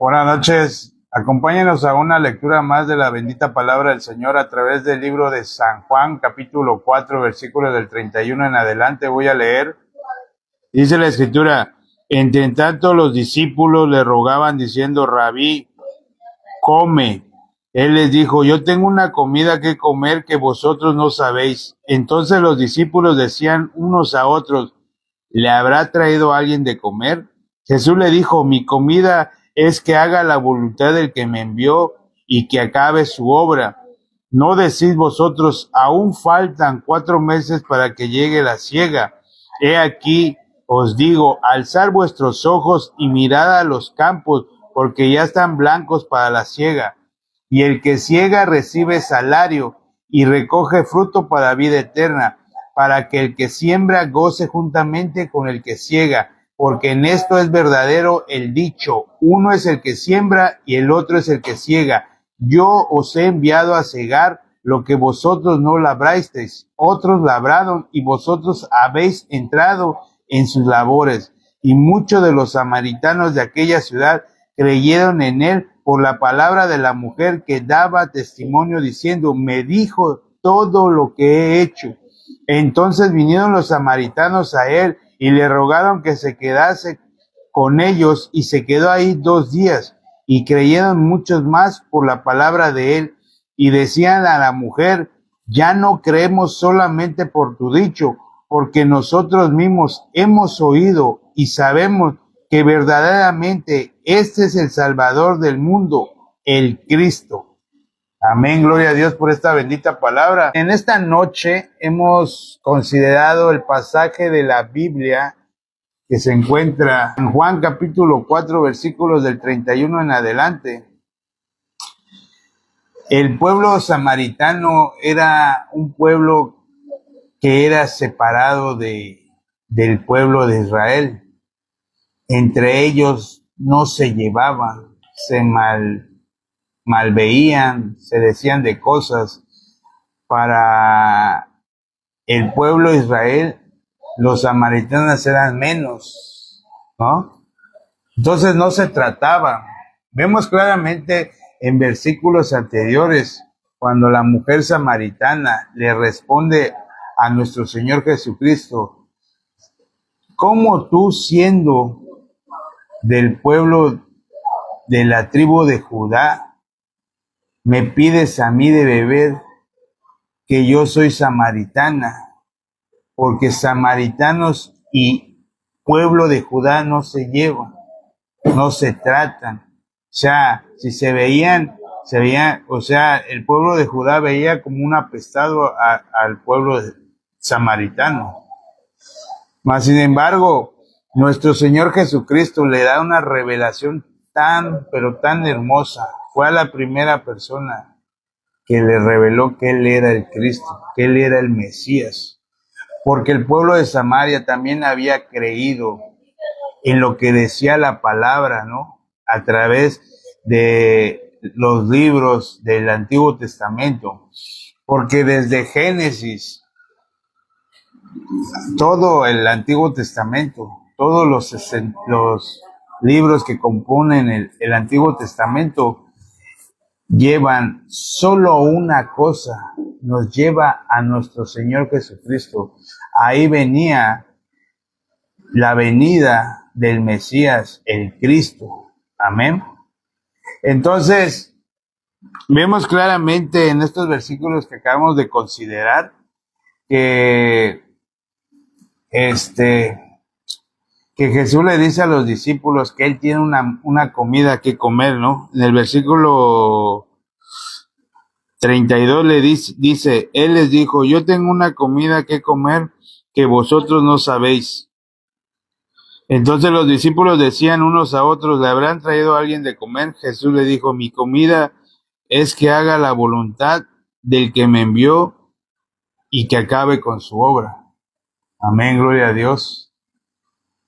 Buenas noches. Acompáñenos a una lectura más de la bendita palabra del Señor a través del libro de San Juan, capítulo 4, versículos del 31 en adelante. Voy a leer. Dice la Escritura: entre tanto los discípulos le rogaban diciendo: Rabí, come. Él les dijo: yo tengo una comida que comer que vosotros no sabéis. Entonces los discípulos decían unos a otros: ¿le habrá traído alguien de comer? Jesús le dijo: mi comida es que haga la voluntad del que me envió y que acabe su obra. ¿No decís vosotros: aún faltan 4 meses para que llegue la siega? He aquí, os digo, alzad vuestros ojos y mirad a los campos, porque ya están blancos para la siega. Y el que siega recibe salario y recoge fruto para vida eterna, para que el que siembra goce juntamente con el que siega, porque en esto es verdadero el dicho: uno es el que siembra y el otro es el que siega. Yo os he enviado a segar lo que vosotros no labrasteis, otros labraron y vosotros habéis entrado en sus labores. Y muchos de los samaritanos de aquella ciudad creyeron en él por la palabra de la mujer que daba testimonio diciendo: me dijo todo lo que he hecho. Entonces vinieron los samaritanos a él y le rogaron que se quedase con ellos, y se quedó ahí 2 días. Y creyeron muchos más por la palabra de él, y decían a la mujer: ya no creemos solamente por tu dicho, porque nosotros mismos hemos oído y sabemos que verdaderamente este es el Salvador del mundo, el Cristo. Amén, gloria a Dios por esta bendita palabra. En esta noche hemos considerado el pasaje de la Biblia que se encuentra en Juan capítulo 4, versículos del 31 en adelante. El pueblo samaritano era un pueblo que era separado del pueblo de Israel. Entre ellos no se llevaban, se malveían, se decían de cosas. Para el pueblo de Israel, los samaritanos eran menos, ¿no? Entonces no se trataba. Vemos claramente en versículos anteriores, cuando la mujer samaritana le responde a nuestro Señor Jesucristo: ¿cómo tú, siendo del pueblo de la tribu de Judá, me pides a mí de beber, que yo soy samaritana? Porque samaritanos y pueblo de Judá no se llevan, no se tratan. O sea, si se veían, o sea, el pueblo de Judá veía como un apestado al pueblo samaritano. Mas, sin embargo, nuestro Señor Jesucristo le da una revelación tan, pero tan hermosa. Fue a la primera persona que le reveló que Él era el Cristo, que Él era el Mesías. Porque el pueblo de Samaria también había creído en lo que decía la palabra, ¿no? A través de los libros del Antiguo Testamento. Porque desde Génesis, todo el Antiguo Testamento, todos los libros que componen el Antiguo Testamento llevan solo una cosa: nos lleva a nuestro Señor Jesucristo. Ahí venía la venida del Mesías, el Cristo. Amén. Entonces, vemos claramente en estos versículos que acabamos de considerar que que Jesús le dice a los discípulos que él tiene una comida que comer, ¿no? En el versículo 32 le dice, él les dijo: yo tengo una comida que comer que vosotros no sabéis. Entonces los discípulos decían unos a otros: ¿le habrán traído a alguien de comer? Jesús le dijo: mi comida es que haga la voluntad del que me envió y que acabe con su obra. Amén, gloria a Dios.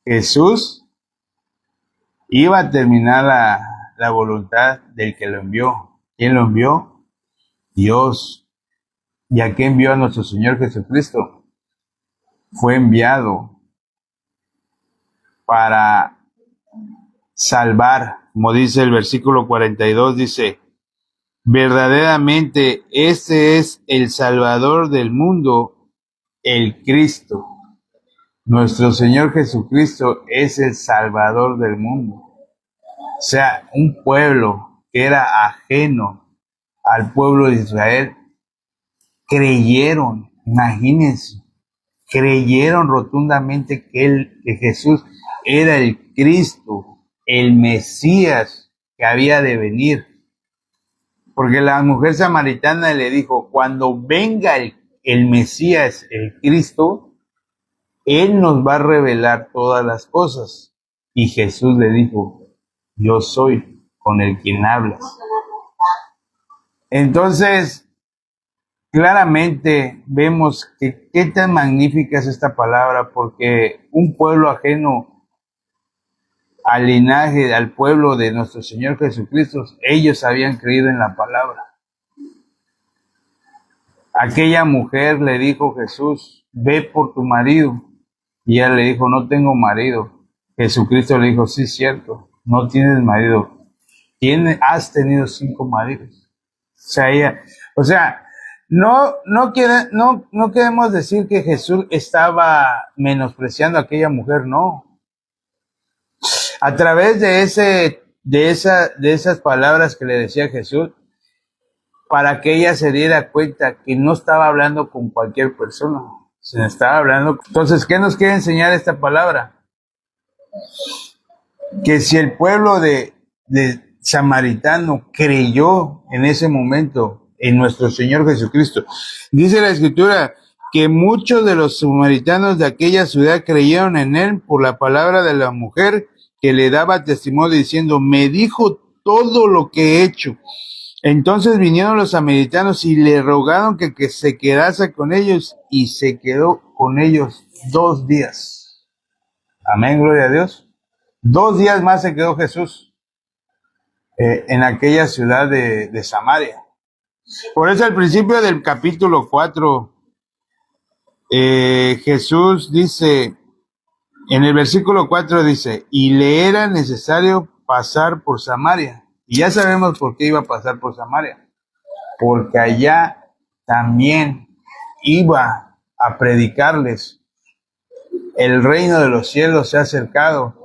Jesús iba a terminar la voluntad del que lo envió. ¿Quién lo envió? Dios. ¿Y a qué envió a nuestro Señor Jesucristo? Fue enviado para salvar como dice el versículo 42, dice, verdaderamente este es el Salvador del mundo, el Cristo. Nuestro Señor Jesucristo es el Salvador del mundo. O sea, un pueblo que era ajeno al pueblo de Israel, creyeron, imagínense, creyeron rotundamente que Jesús era el Cristo, el Mesías que había de venir. Porque la mujer samaritana le dijo, cuando venga el Mesías, el Cristo, Él nos va a revelar todas las cosas. Y Jesús le dijo, yo soy con el quien hablas. Entonces, claramente vemos que qué tan magnífica es esta palabra, porque un pueblo ajeno al linaje, al pueblo de nuestro Señor Jesucristo, ellos habían creído en la palabra. Aquella mujer le dijo a Jesús, ve por tu marido. Y ella le dijo, no tengo marido. Jesucristo le dijo, sí, cierto, no tienes marido. Has tenido 5 maridos. O sea, no queremos decir que Jesús estaba menospreciando a aquella mujer, no. A través de esas palabras que le decía Jesús, para que ella se diera cuenta que no estaba hablando con cualquier persona, sino estaba hablando. Entonces, ¿qué nos quiere enseñar esta palabra? Que si el pueblo de samaritano creyó en ese momento en nuestro Señor Jesucristo, dice la Escritura que muchos de los samaritanos de aquella ciudad creyeron en él por la palabra de la mujer que le daba testimonio diciendo, me dijo todo lo que he hecho. Entonces vinieron los samaritanos y le rogaron que se quedase con ellos, y se quedó con ellos 2 días. Amén, gloria a Dios. 2 días más se quedó Jesús en aquella ciudad de Samaria. Por eso al principio del capítulo 4, Jesús dice, en el versículo 4 dice, y le era necesario pasar por Samaria. Y ya sabemos por qué iba a pasar por Samaria. Porque allá también iba a predicarles, el reino de los cielos se ha acercado,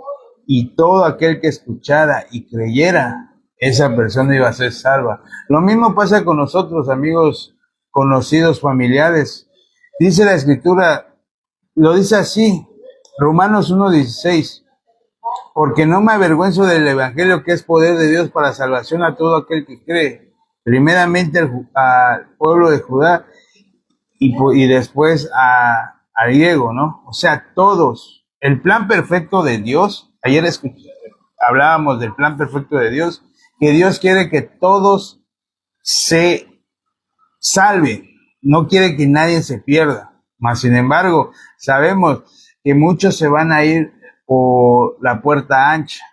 y todo aquel que escuchara y creyera, esa persona iba a ser salva. Lo mismo pasa con nosotros, amigos, conocidos, familiares. Dice la Escritura, lo dice así, Romanos 1:16, porque no me avergüenzo del evangelio, que es poder de Dios para salvación a todo aquel que cree, primeramente al pueblo de Judá y después al griego, ¿no? O sea, todos. El plan perfecto de Dios, ayer hablábamos del plan perfecto de Dios, que Dios quiere que todos se salven, no quiere que nadie se pierda. Mas, sin embargo, sabemos que muchos se van a ir por la puerta ancha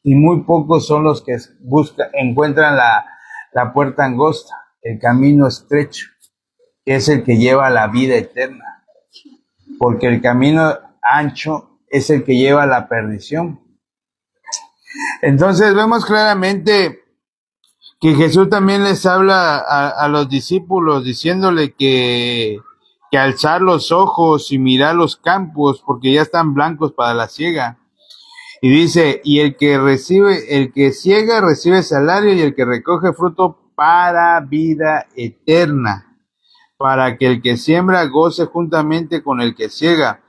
y muy pocos son los que encuentran la puerta angosta, el camino estrecho, que es el que lleva a la vida eterna, porque el camino ancho es el que lleva a la perdición. Entonces vemos claramente que Jesús también les habla a los discípulos diciéndole que alzar los ojos y mirar los campos, porque ya están blancos para la siega. Y dice, y el que ciega recibe salario, y el que recoge fruto para vida eterna, para que el que siembra goce juntamente con el que ciega,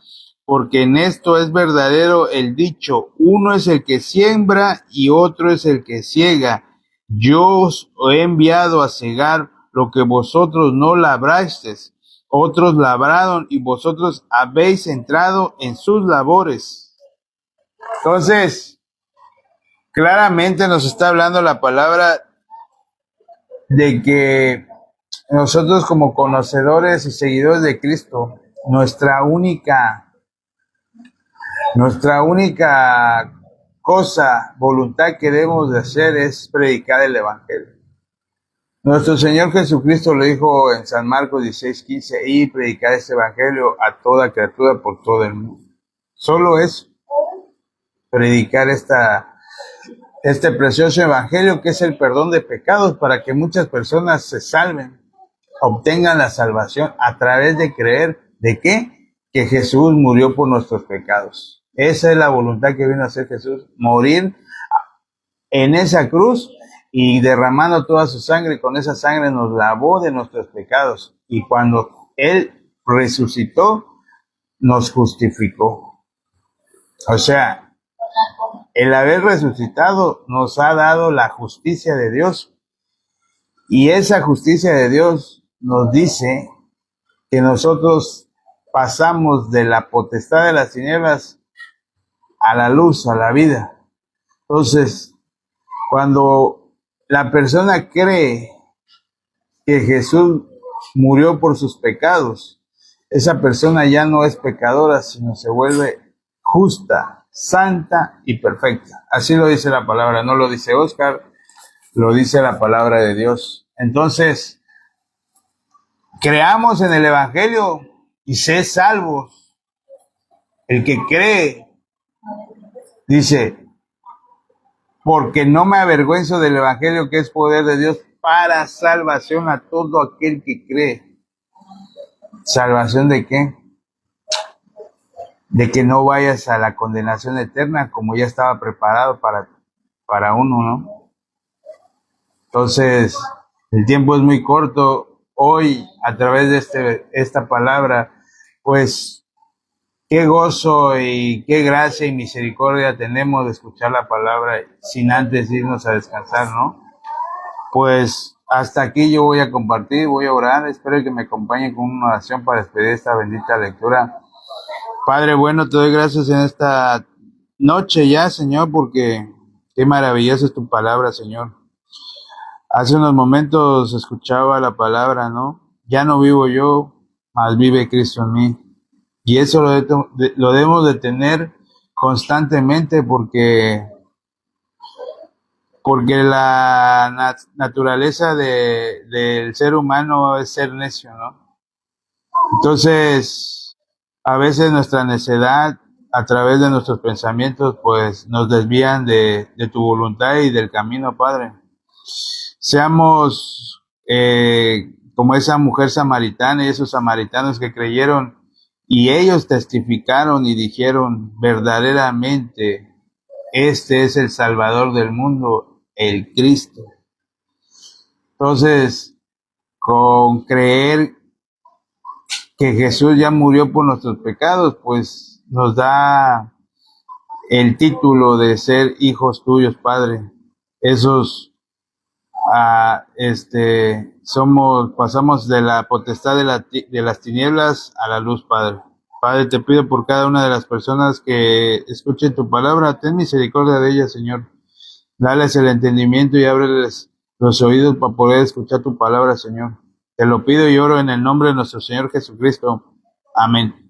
porque en esto es verdadero el dicho, uno es el que siembra y otro es el que ciega. Yo os he enviado a cegar lo que vosotros no labrasteis, otros labraron y vosotros habéis entrado en sus labores. Entonces, claramente nos está hablando la palabra de que nosotros, como conocedores y seguidores de Cristo, nuestra única voluntad que debemos de hacer es predicar el Evangelio. Nuestro Señor Jesucristo lo dijo en San Marcos 16:15, y predicar este Evangelio a toda criatura por todo el mundo. Solo eso, predicar este precioso evangelio que es el perdón de pecados para que muchas personas se salven, obtengan la salvación a través de creer ¿de qué? Que Jesús murió por nuestros pecados. Esa es la voluntad que vino a hacer Jesús, morir en esa cruz y derramando toda su sangre. Con esa sangre nos lavó de nuestros pecados y cuando Él resucitó, nos justificó. O sea, el haber resucitado nos ha dado la justicia de Dios y esa justicia de Dios nos dice que nosotros pasamos de la potestad de las tinieblas a la luz, a la vida. Entonces, cuando la persona cree que Jesús murió por sus pecados, esa persona ya no es pecadora, sino se vuelve justa, santa y perfecta. Así lo dice la palabra, no lo dice Oscar, lo dice la palabra de Dios. Entonces, creamos en el Evangelio y sé salvos. El que cree, dice, porque no me avergüenzo del Evangelio que es poder de Dios para salvación a todo aquel que cree. ¿Salvación de qué? De que no vayas a la condenación eterna como ya estaba preparado para uno, ¿no? Entonces, el tiempo es muy corto. Hoy, a través de esta palabra, pues, qué gozo y qué gracia y misericordia tenemos de escuchar la palabra sin antes irnos a descansar, ¿no? Pues hasta aquí yo voy a compartir, voy a orar. Espero que me acompañen con una oración para despedir esta bendita lectura. Padre bueno, te doy gracias en esta noche ya, Señor, porque qué maravillosa es tu palabra, Señor. Hace unos momentos escuchaba la palabra, ¿no? Ya no vivo yo, mas vive Cristo en mí. Y eso lo debemos de tener constantemente porque la naturaleza del ser humano es ser necio, ¿no? Entonces, a veces nuestra necedad, a través de nuestros pensamientos, pues nos desvían de tu voluntad y del camino, Padre. Seamos como esa mujer samaritana y esos samaritanos que creyeron y ellos testificaron y dijeron verdaderamente, este es el Salvador del mundo, el Cristo. Entonces, con creer que Jesús ya murió por nuestros pecados, pues nos da el título de ser hijos tuyos, Padre. Esos pasamos de la potestad de las tinieblas a la luz, Padre. Padre, te pido por cada una de las personas que escuchen tu palabra, ten misericordia de ellas, Señor. Dales el entendimiento y ábreles los oídos para poder escuchar tu palabra, Señor. Te lo pido y oro en el nombre de nuestro Señor Jesucristo. Amén.